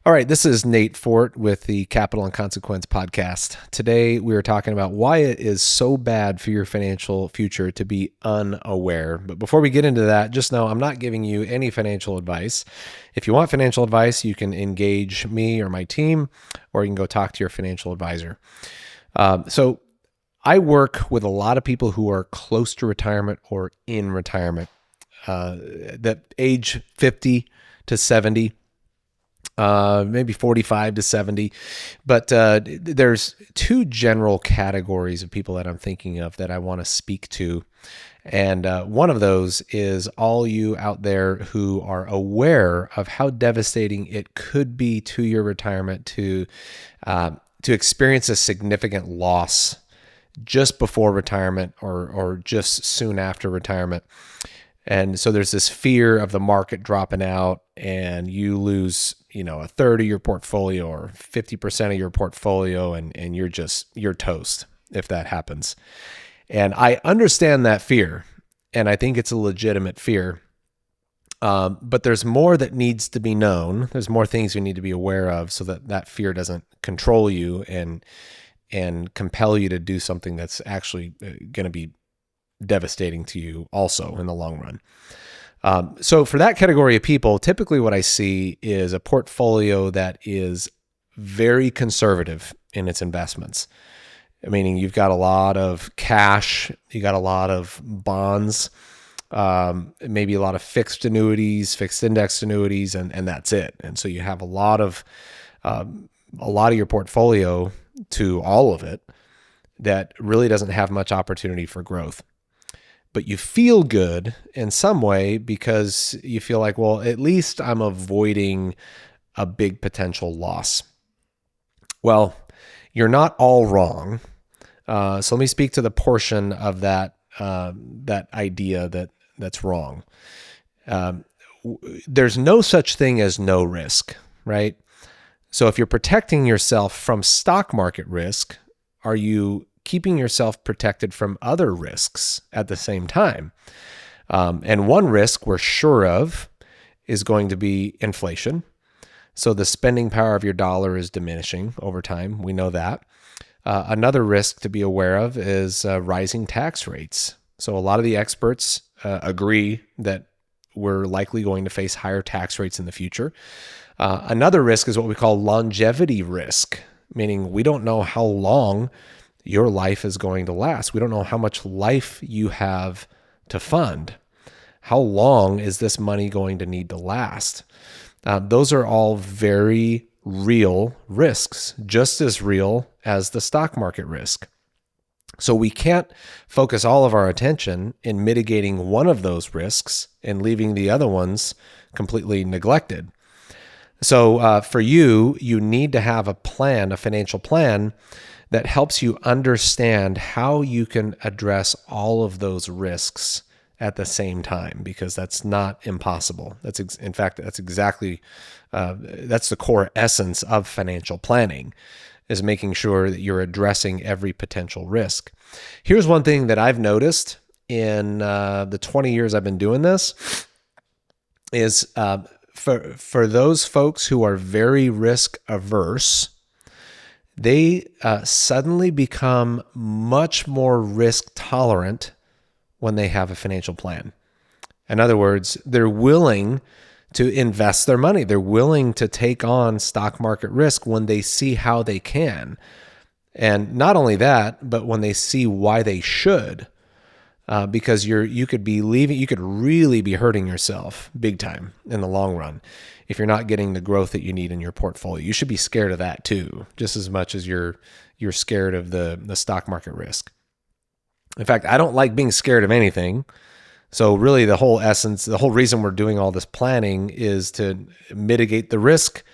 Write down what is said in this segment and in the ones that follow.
All right, this is Nate Fort with the Capital and Consequence podcast. Today, we are talking about why it is so bad for your financial future to be unaware. But before we get into that, just know I'm not giving you any financial advice. If you want financial advice, you can engage me or my team, or you can go talk to your financial advisor. So, I work with a lot of people who are close to retirement or in retirement, that age 50 to 70. Maybe 45 to 70. But there's two general categories of people that I'm thinking of that I want to speak to. And one of those is all you out there who are aware of how devastating it could be to your retirement to experience a significant loss just before retirement or just soon after retirement. And so there's this fear of the market dropping out and you lose, a third of your portfolio or 50% of your portfolio and you're toast if that happens. And I understand that fear and I think it's a legitimate fear. But there's more that needs to be known. There's more things you need to be aware of so that that fear doesn't control you and compel you to do something that's actually going to be devastating to you also in the long run. So for that category of people, typically what I see is a portfolio that is very conservative in its investments. Meaning you've got a lot of cash, you got a lot of bonds, maybe a lot of fixed annuities, fixed index annuities, and that's it. And so you have a lot of your portfolio, to all of it, that really doesn't have much opportunity for growth. But you feel good in some way because you feel like, well, at least I'm avoiding a big potential loss. Well, you're not all wrong. So let me speak to the portion of that idea that's wrong. There's no such thing as no risk, right? So if you're protecting yourself from stock market risk, are you keeping yourself protected from other risks at the same time? And one risk we're sure of is going to be inflation. So the spending power of your dollar is diminishing over time. We know that. Another risk to be aware of is rising tax rates. So a lot of the experts agree that we're likely going to face higher tax rates in the future. Another risk is what we call longevity risk, meaning we don't know how long your life is going to last. We don't know how much life you have to fund. How long is this money going to need to last? Those are all very real risks, just as real as the stock market risk. So we can't focus all of our attention in mitigating one of those risks and leaving the other ones completely neglected. So for you need to have a plan, a financial plan that helps you understand how you can address all of those risks at the same time, because that's not impossible. In fact, that's exactly, that's the core essence of financial planning, is making sure that you're addressing every potential risk. Here's one thing that I've noticed in the 20 years I've been doing this is for those folks who are very risk averse, they suddenly become much more risk tolerant when they have a financial plan. In other words, they're willing to invest their money. They're willing to take on stock market risk when they see how they can. And not only that, but when they see why they should. Because you could really be hurting yourself big time in the long run if you're not getting the growth that you need in your portfolio. You should be scared of that too, just as much as you're scared of the stock market risk. In fact, I don't like being scared of anything. So really the whole reason we're doing all this planning is to mitigate the risk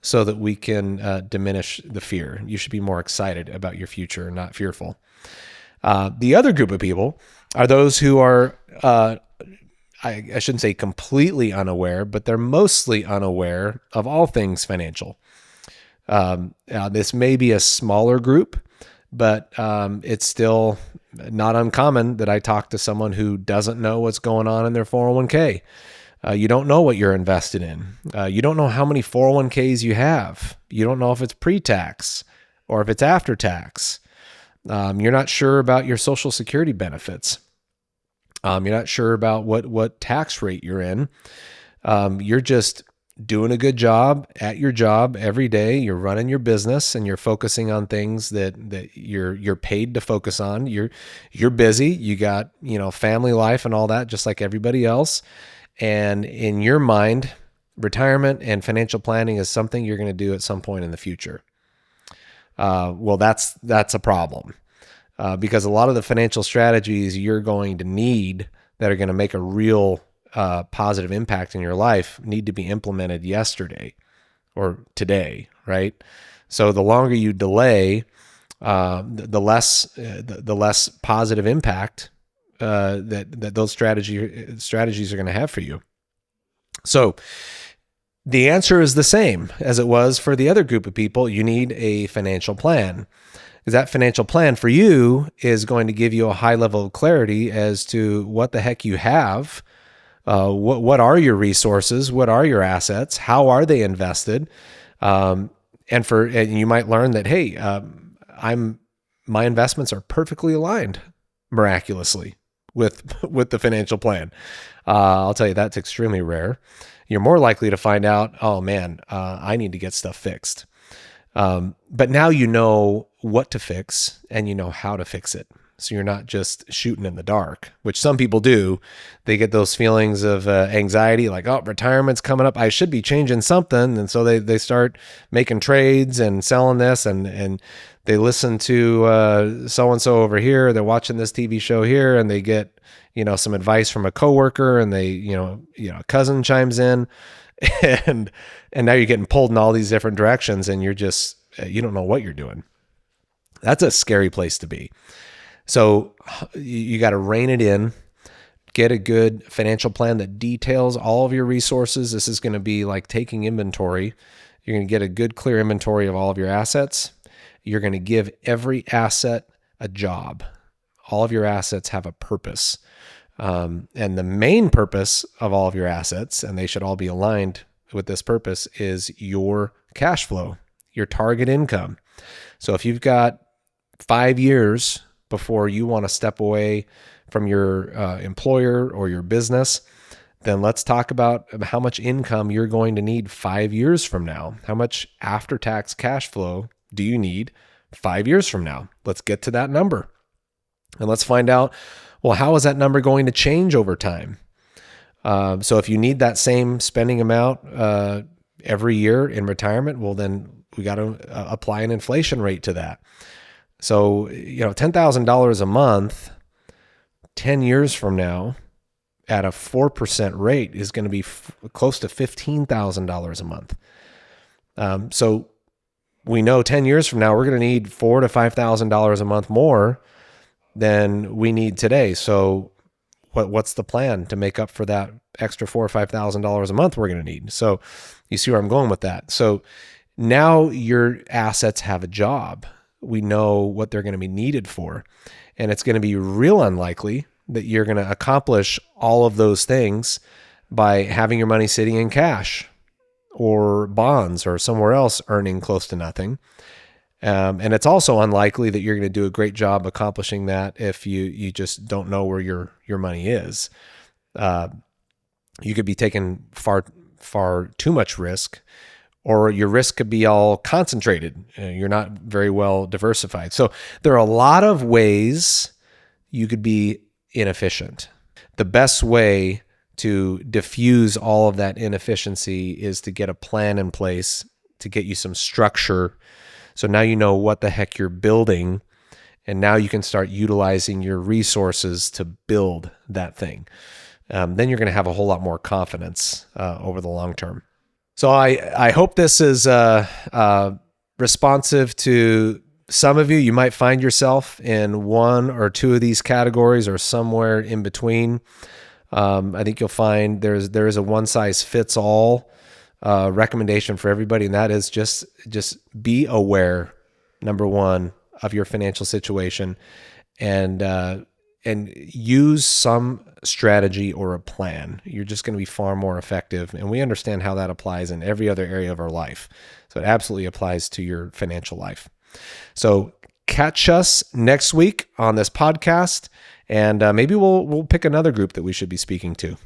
so that we can diminish the fear. You should be more excited about your future, not fearful. The other group of people are those who are, I shouldn't say completely unaware, but they're mostly unaware of all things financial. This may be a smaller group, but it's still not uncommon that I talk to someone who doesn't know what's going on in their 401k. You don't know what you're invested in. You don't know how many 401ks you have. You don't know if it's pre-tax or if it's after tax. You're not sure about your Social Security benefits. You're not sure about what tax rate you're in. You're just doing a good job at your job every day. You're running your business and you're focusing on things that you're paid to focus on. You're busy. You got, family life and all that, just like everybody else. And in your mind, retirement and financial planning is something you're going to do at some point in the future. Well, that's a problem. Because a lot of the financial strategies you're going to need that are going to make a real positive impact in your life need to be implemented yesterday or today, right? So the longer you delay, the less positive impact that those strategies are going to have for you. So the answer is the same as it was for the other group of people. You need a financial plan. Because that financial plan for you is going to give you a high level of clarity as to what the heck you have, what are your resources, what are your assets, how are they invested, and you might learn that, hey, my investments are perfectly aligned miraculously with the financial plan. I'll tell you, that's extremely rare. You're more likely to find out, oh man, I need to get stuff fixed. But now you know what to fix and you know how to fix it. So you're not just shooting in the dark, which some people do. They get those feelings of anxiety, like, oh, retirement's coming up. I should be changing something. And so they start making trades and selling this, and they listen to so-and-so over here. They're watching this TV show here, and they get, some advice from a coworker, and they, a cousin chimes in. And now you're getting pulled in all these different directions, and you don't know what you're doing. That's a scary place to be. So you got to rein it in, get a good financial plan that details all of your resources. This is going to be like taking inventory. You're going to get a good, clear inventory of all of your assets. You're going to give every asset a job. All of your assets have a purpose. And the main purpose of all of your assets, and they should all be aligned with this purpose, is your cash flow, your target income. So if you've got 5 years before you want to step away from your employer or your business, then let's talk about how much income you're going to need 5 years from now. How much after-tax cash flow do you need 5 years from now? Let's get to that number. And let's find out, well, how is that number going to change over time? So if you need that same spending amount every year in retirement, well, then we got to apply an inflation rate to that. So, $10,000 a month, 10 years from now, at a 4% rate is going to be close to $15,000 a month. So we know 10 years from now, we're going to need $4,000 to $5,000 a month more than we need today. So what's the plan to make up for that extra $4,000 or $5,000 a month we're going to need? So you see where I'm going with that. So now your assets have a job. We know what they're going to be needed for. And it's going to be real unlikely that you're going to accomplish all of those things by having your money sitting in cash or bonds or somewhere else earning close to nothing. And it's also unlikely that you're going to do a great job accomplishing that if you just don't know where your money is. You could be taking far too much risk, or your risk could be all concentrated. You're not very well diversified. So there are a lot of ways you could be inefficient. The best way to diffuse all of that inefficiency is to get a plan in place, to get you some structure. So now you know what the heck you're building, and now you can start utilizing your resources to build that thing. Then you're going to have a whole lot more confidence over the long term. So I hope this is responsive to some of you. You might find yourself in one or two of these categories or somewhere in between. I think you'll find there is a one-size-fits-all recommendation for everybody, and that is just be aware, number one, of your financial situation, and and use some strategy or a plan. You're just going to be far more effective. And we understand how that applies in every other area of our life. So it absolutely applies to your financial life. So catch us next week on this podcast, and maybe we'll pick another group that we should be speaking to.